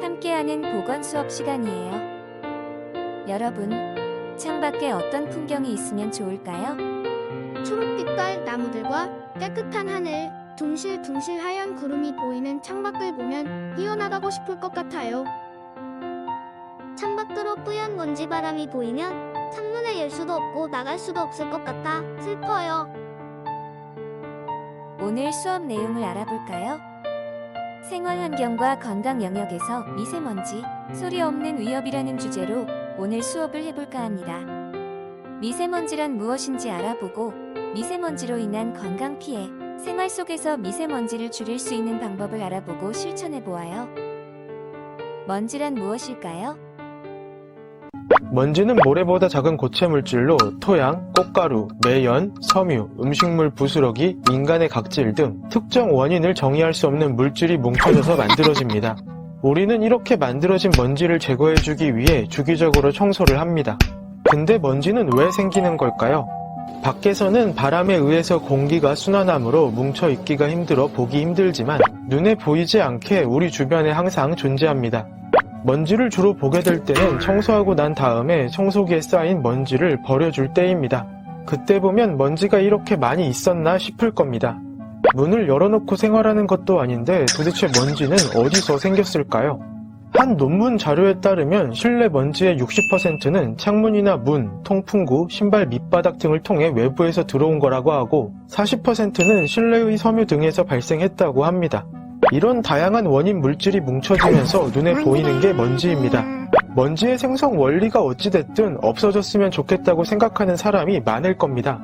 함께하는 보건 수업 시간이에요. 여러분, 창밖에 어떤 풍경이 있으면 좋을까요? 초록빛깔 나무들과 깨끗한 하늘, 둥실둥실 하얀 구름이 보이는 창밖을 보면 뛰어나가고 싶을 것 같아요. 창밖으로 뿌연 먼지바람이 보이면 창문을 열 수도 없고 나갈 수도 없을 것 같아 슬퍼요. 오늘 수업 내용을 알아볼까요? 생활환경과 건강 영역에서 미세먼지, 소리 없는 위협이라는 주제로 오늘 수업을 해볼까 합니다. 미세먼지란 무엇인지 알아보고 미세먼지로 인한 건강 피해, 생활 속에서 미세먼지를 줄일 수 있는 방법을 알아보고 실천해보아요. 먼지란 무엇일까요? 먼지는 모래보다 작은 고체 물질로 토양, 꽃가루, 매연, 섬유, 음식물 부스러기, 인간의 각질 등 특정 원인을 정의할 수 없는 물질이 뭉쳐져서 만들어집니다. 우리는 이렇게 만들어진 먼지를 제거해주기 위해 주기적으로 청소를 합니다. 근데 먼지는 왜 생기는 걸까요? 밖에서는 바람에 의해서 공기가 순환하므로 뭉쳐있기가 힘들어 보기 힘들지만 눈에 보이지 않게 우리 주변에 항상 존재합니다. 먼지를 주로 보게 될 때는 청소하고 난 다음에 청소기에 쌓인 먼지를 버려줄 때입니다. 그때 보면 먼지가 이렇게 많이 있었나 싶을 겁니다. 문을 열어놓고 생활하는 것도 아닌데 도대체 먼지는 어디서 생겼을까요? 한 논문 자료에 따르면 실내 먼지의 60%는 창문이나 문, 통풍구, 신발 밑바닥 등을 통해 외부에서 들어온 거라고 하고 40%는 실내의 섬유 등에서 발생했다고 합니다. 이런 다양한 원인 물질이 뭉쳐지면서 눈에 보이는 게 먼지입니다. 먼지의 생성 원리가 어찌됐든 없어졌으면 좋겠다고 생각하는 사람이 많을 겁니다.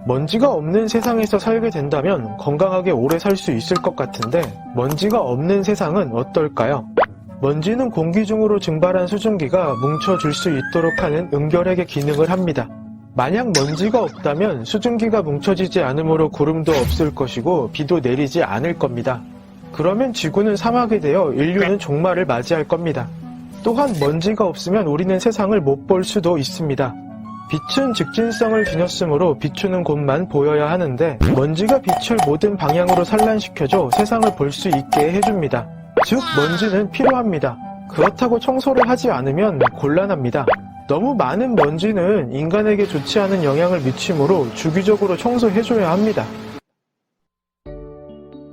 먼지가 없는 세상에서 살게 된다면 건강하게 오래 살 수 있을 것 같은데 먼지가 없는 세상은 어떨까요? 먼지는 공기 중으로 증발한 수증기가 뭉쳐질 수 있도록 하는 응결핵의 기능을 합니다. 만약 먼지가 없다면 수증기가 뭉쳐지지 않으므로 구름도 없을 것이고 비도 내리지 않을 겁니다. 그러면 지구는 사막이 되어 인류는 종말을 맞이할 겁니다. 또한 먼지가 없으면 우리는 세상을 못 볼 수도 있습니다. 빛은 직진성을 지녔으므로 비추는 곳만 보여야 하는데 먼지가 빛을 모든 방향으로 산란시켜줘 세상을 볼 수 있게 해줍니다. 즉 먼지는 필요합니다. 그렇다고 청소를 하지 않으면 곤란합니다. 너무 많은 먼지는 인간에게 좋지 않은 영향을 미치므로 주기적으로 청소해줘야 합니다.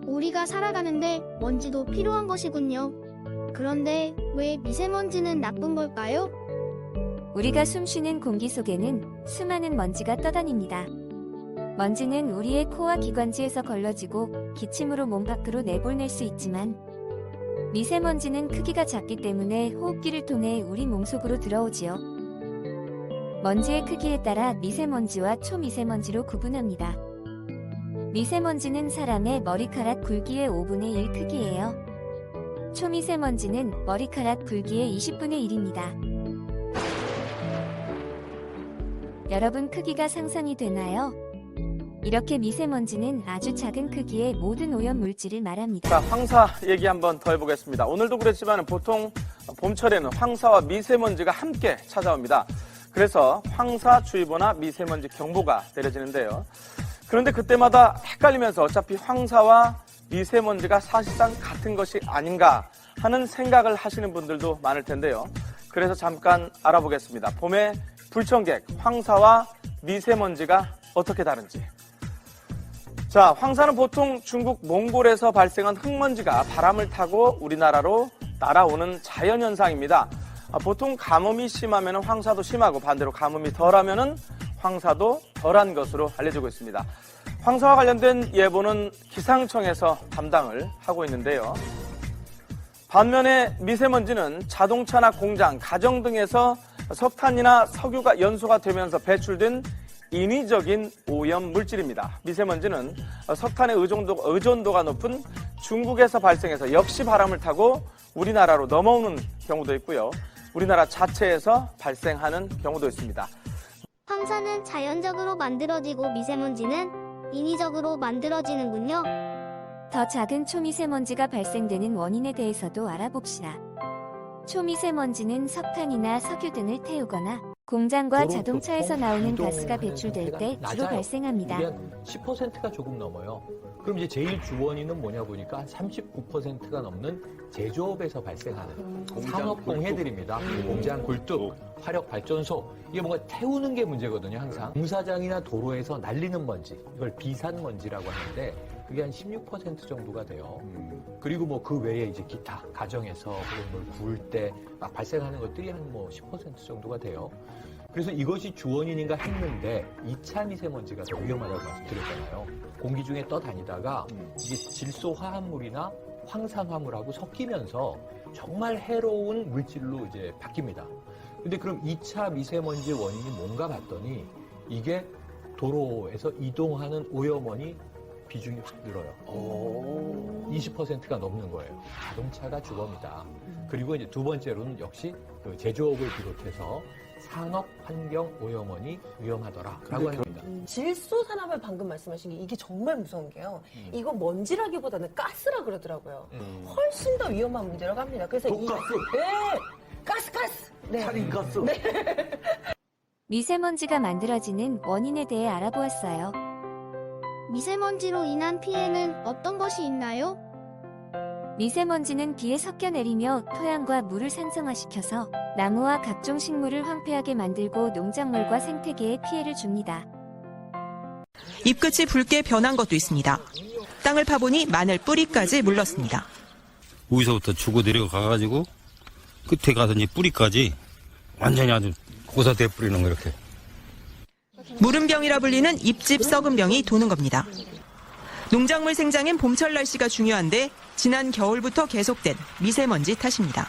우리가 살아가는데 먼지도 필요한 것이군요. 그런데 왜 미세먼지는 나쁜 걸까요? 우리가 숨쉬는 공기 속에는 수많은 먼지가 떠다닙니다. 먼지는 우리의 코와 기관지에서 걸러지고 기침으로 몸 밖으로 내보낼 수 있지만 미세먼지는 크기가 작기 때문에 호흡기를 통해 우리 몸속으로 들어오지요. 먼지의 크기에 따라 미세먼지와 초미세먼지로 구분합니다. 미세먼지는 사람의 머리카락 굵기의 5분의 1 크기예요. 초미세먼지는 머리카락 굵기의 20분의 1입니다. 여러분 크기가 상상이 되나요? 이렇게 미세먼지는 아주 작은 크기의 모든 오염 물질을 말합니다. 자, 황사 얘기 한번 더 해보겠습니다. 오늘도 그렇지만 보통 봄철에는 황사와 미세먼지가 함께 찾아옵니다. 그래서 황사주의보나 미세먼지 경보가 내려지는데요. 그런데 그때마다 헷갈리면서 어차피 황사와 미세먼지가 사실상 같은 것이 아닌가 하는 생각을 하시는 분들도 많을 텐데요. 그래서 잠깐 알아보겠습니다. 봄의 불청객, 황사와 미세먼지가 어떻게 다른지. 자, 황사는 보통 중국 몽골에서 발생한 흙먼지가 바람을 타고 우리나라로 날아오는 자연현상입니다. 보통 가뭄이 심하면 황사도 심하고 반대로 가뭄이 덜하면 황사도 덜한 것으로 알려지고 있습니다. 황사와 관련된 예보는 기상청에서 담당을 하고 있는데요. 반면에 미세먼지는 자동차나 공장, 가정 등에서 석탄이나 석유가 연소가 되면서 배출된 인위적인 오염 물질입니다. 미세먼지는 석탄의 의존도가 높은 중국에서 발생해서 역시 바람을 타고 우리나라로 넘어오는 경우도 있고요. 우리나라 자체에서 발생하는 경우도 있습니다. 황사는 자연적으로 만들어지고 미세먼지는 인위적으로 만들어지는군요. 더 작은 초미세먼지가 발생되는 원인에 대해서도 알아봅시다. 초미세먼지는 석탄이나 석유 등을 태우거나 공장과 도로 자동차에서 교통, 나오는 이동하는 가스가 배출될 상태가 때 주로 낮아요. 발생합니다. 이게 한 10%가 조금 넘어요. 그럼 이제 제일 주 원인은 뭐냐 보니까 한 39%가 넘는 제조업에서 발생하는 산업 공해들입니다. 공장 굴뚝, 화력 발전소 이게 뭔가 태우는 게 문제거든요. 항상 공사장이나 도로에서 날리는 먼지 이걸 비산 먼지라고 하는데 그게 한 16% 정도가 돼요. 그리고 뭐 그 외에 이제 기타 가정에서 혹은 뭘 구울 때 막 발생하는 것들이 한 뭐 10% 정도가 돼요. 그래서 이것이 주원인인가 했는데 2차 미세먼지가 더 위험하다고 말씀드렸잖아요. 공기 중에 떠다니다가 이게 질소 화합물이나 황산화물하고 섞이면서 정말 해로운 물질로 이제 바뀝니다. 근데 그럼 2차 미세먼지 원인이 뭔가 봤더니 이게 도로에서 이동하는 오염원이 비중이 확 늘어요. 20%가 넘는 거예요. 자동차가 주범이다. 그리고 이제 두 번째로는 역시 그 제조업을 비롯해서 산업 환경 오염원이 위험하더라라고 합니다. 질소 산업을 방금 말씀하신 게 이게 정말 무서운 게요. 이거 먼지라기보다는 가스라 그러더라고요. 훨씬 더 위험한 문제라고 합니다. 그래서 가스. 네. 살인가스. 네. 미세먼지가 만들어지는 원인에 대해 알아보았어요. 미세먼지로 인한 피해는 어떤 것이 있나요? 미세먼지는 비에 섞여 내리며 토양과 물을 산성화시켜서 나무와 각종 식물을 황폐하게 만들고 농작물과 생태계에 피해를 줍니다. 잎끝이 붉게 변한 것도 있습니다. 땅을 파보니 마늘 뿌리까지 물렀습니다. 위서부터 주고 내려가가지고 끝에 가서 이제 뿌리까지 완전히 아주 고사돼 뿌리는 거 이렇게. 무름병이라 불리는 잎집 썩은 병이 도는 겁니다. 농작물 생장엔 봄철 날씨가 중요한데 지난 겨울부터 계속된 미세먼지 탓입니다.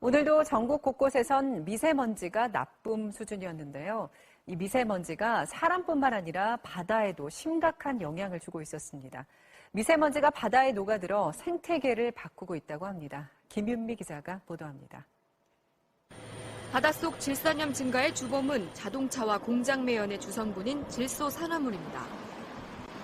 오늘도 전국 곳곳에선 미세먼지가 나쁨 수준이었는데요. 이 미세먼지가 사람뿐만 아니라 바다에도 심각한 영향을 주고 있었습니다. 미세먼지가 바다에 녹아들어 생태계를 바꾸고 있다고 합니다. 김윤미 기자가 보도합니다. 바닷속 질산염 증가의 주범은 자동차와 공장 매연의 주성분인 질소 산화물입니다.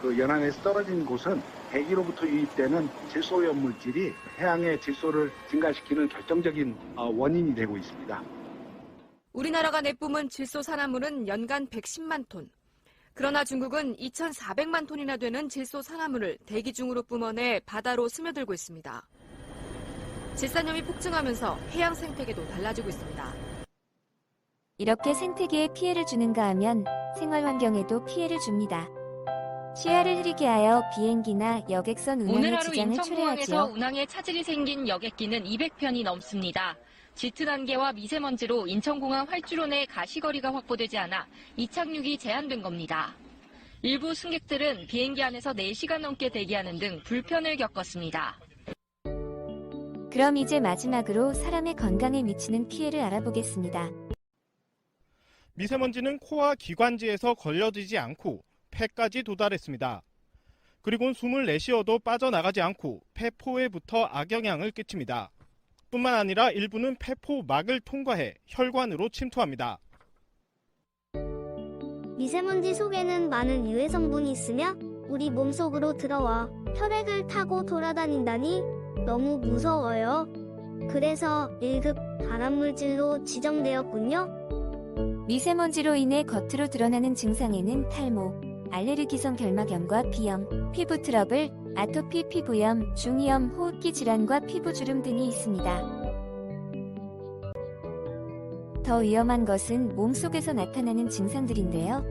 그 연안에서 떨어진 곳은 대기로부터 유입되는 질소염 물질이 해양의 질소를 증가시키는 결정적인 원인이 되고 있습니다. 우리나라가 내뿜은 질소 산화물은 연간 110만 톤. 그러나 중국은 2,400만 톤이나 되는 질소 산화물을 대기 중으로 뿜어내 바다로 스며들고 있습니다. 질산염이 폭증하면서 해양 생태계도 달라지고 있습니다. 이렇게 생태계에 피해를 주는가 하면 생활 환경에도 피해를 줍니다. 시야를 흐리게 하여 비행기나 여객선 오늘 운항에 하루 지장을 인천공항에서 초래하지요. 운항에 차질이 생긴 여객기는 200편이 넘습니다. 짙은 안개와 미세먼지로 인천공항 활주로 내 가시거리가 확보되지 않아 이착륙이 제한된 겁니다. 일부 승객들은 비행기 안에서 4시간 넘게 대기하는 등 불편을 겪었습니다. 그럼 이제 마지막으로 사람의 건강에 미치는 피해를 알아보겠습니다. 미세먼지는 코와 기관지에서 걸려지지 않고 폐까지 도달했습니다. 그리고 숨을 내쉬어도 빠져나가지 않고 폐포에 붙어 악영향을 끼칩니다. 뿐만 아니라 일부는 폐포막을 통과해 혈관으로 침투합니다. 미세먼지 속에는 많은 유해 성분이 있으며 우리 몸속으로 들어와 혈액을 타고 돌아다닌다니 너무 무서워요. 그래서 1급 발암물질로 지정되었군요. 미세먼지로 인해 겉으로 드러나는 증상에는 탈모, 알레르기성 결막염과 비염, 피부 트러블, 아토피 피부염, 중이염, 호흡기 질환과 피부주름 등이 있습니다. 더 위험한 것은 몸속에서 나타나는 증상들인데요.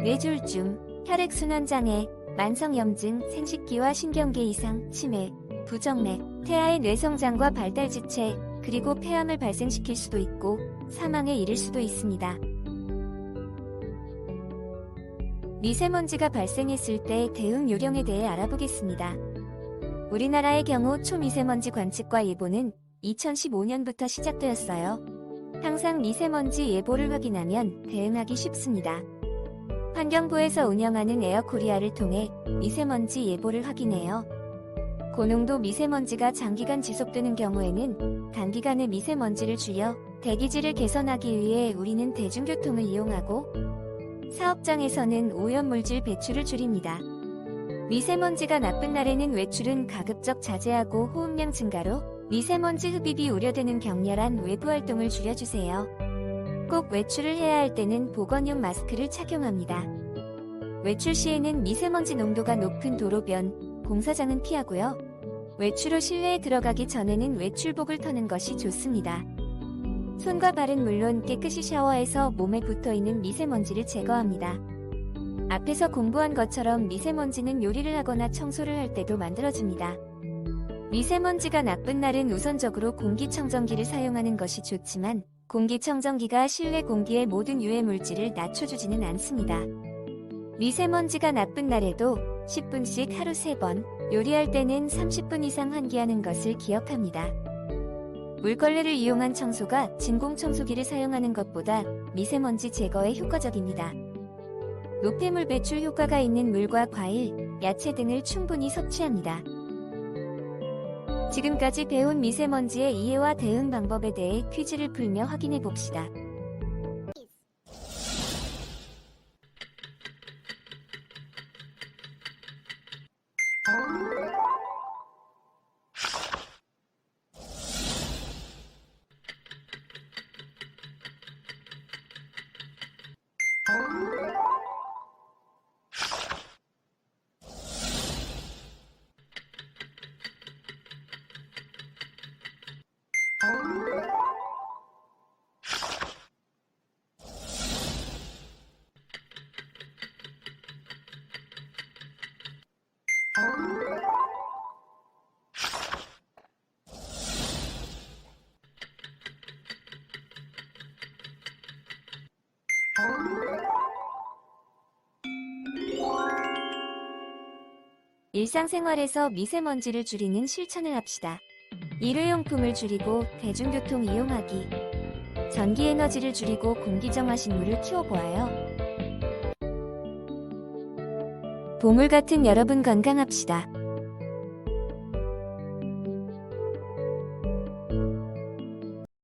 뇌졸중, 혈액순환장애, 만성염증, 생식기와 신경계 이상, 치매, 부정맥, 태아의 뇌성장과 발달지체, 그리고 폐암을 발생시킬 수도 있고 사망에 이를 수도 있습니다. 미세먼지가 발생했을 때 대응 요령에 대해 알아보겠습니다. 우리나라의 경우 초미세먼지 관측과 예보는 2015년부터 시작되었어요. 항상 미세먼지 예보를 확인하면 대응하기 쉽습니다. 환경부에서 운영하는 에어코리아를 통해 미세먼지 예보를 확인해요. 고농도 미세먼지가 장기간 지속되는 경우에는 단기간에 미세먼지를 줄여 대기질을 개선하기 위해 우리는 대중교통을 이용하고 사업장에서는 오염물질 배출을 줄입니다. 미세먼지가 나쁜 날에는 외출은 가급적 자제하고 호흡량 증가로 미세먼지 흡입이 우려되는 격렬한 외부 활동을 줄여주세요. 꼭 외출을 해야 할 때는 보건용 마스크를 착용합니다. 외출 시에는 미세먼지 농도가 높은 도로변, 공사장은 피하고요. 외출 후 실내에 들어가기 전에는 외출복을 터는 것이 좋습니다. 손과 발은 물론 깨끗이 샤워해서 몸에 붙어있는 미세먼지를 제거합니다. 앞에서 공부한 것처럼 미세먼지는 요리를 하거나 청소를 할 때도 만들어집니다. 미세먼지가 나쁜 날은 우선적으로 공기청정기를 사용하는 것이 좋지만 공기청정기가 실내 공기의 모든 유해 물질을 낮춰주지는 않습니다. 미세먼지가 나쁜 날에도 10분씩 하루 3번, 요리할 때는 30분 이상 환기하는 것을 기억합니다. 물걸레를 이용한 청소가 진공청소기를 사용하는 것보다 미세먼지 제거에 효과적입니다. 노폐물 배출 효과가 있는 물과 과일, 야채 등을 충분히 섭취합니다. 지금까지 배운 미세먼지의 이해와 대응 방법에 대해 퀴즈를 풀며 확인해 봅시다. 일상생활에서 미세먼지를 줄이는 실천을 합시다. 일회용품을 줄이고 대중교통 이용하기. 전기에너지를 줄이고 공기정화식물을 키워보아요. 보물 같은 여러분 건강합시다.